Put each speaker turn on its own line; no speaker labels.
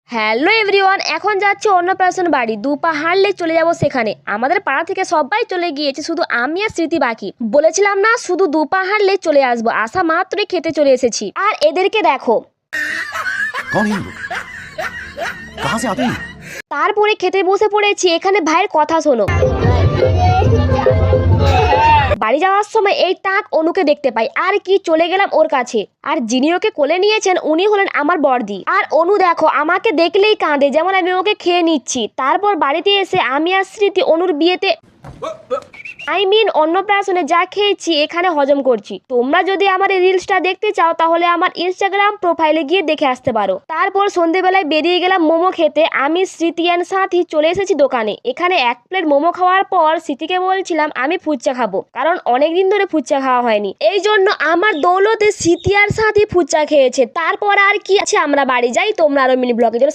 Hello everyone, এখন যাচ্ছি অন্নপ্রাশন বাড়ি। 2 পা হাঁটলে চলে যাব সেখানে। আমাদের পাড়া থেকে সবাই চলে গিয়েছে, শুধু আমি আর স্মৃতি বাকি। বলেছিলাম না শুধু 2 পা হাঁটলে চলে আসবো, আসা মাত্রই খেতে চলে এসেছি। আর এদেরকে দেখো।
कौन है ये लोग? कहाँ से आते हैं?
তারপরে খেতে বসে পড়েছি। এখানে ভাইয়ের কথা শোনো। বাড়ি যাওয়ার সময় এই টাক অনুকে দেখতে পাই, আর কি চলে গেলাম ওর কাছে। আর যিনি ওকে কোলে নিয়েছেন উনি হলেন আমার বড়দি। আর অনু দেখো আমাকে দেখলেই কাঁদে, যেমন আমি ওকে খেয়ে নিচ্ছি। তারপর বাড়িতে এসে আমি আর স্মৃতি অনুর বিয়েতে অন্নপ্রাশনে যা খেয়েছি এখানে হজম করছি। তোমরা যদি আমার এই রিলসটা দেখতে চাও তাহলে আমার ইনস্টাগ্রাম প্রোফাইলে গিয়ে দেখে আসতে পারো। তারপর সন্ধেবেলায় বেরিয়ে গেলাম মোমো খেতে। আমি স্মৃতি অ্যান্ড সাথী চলে এসেছি দোকানে। এখানে 1 প্লেট মোমো খাওয়ার পর স্মৃতিকে বলছিলাম আমি ফুচকা খাবো, কারণ অনেকদিন ধরে ফুচকা খাওয়া হয়নি। এই জন্য আমার দৌলতে স্মৃতি আর সাথী ফুচকা খেয়েছে। তারপর আর কি আছে, আমরা বাড়ি যাই। তোমরা আরো মিনি ব্লগের জন্য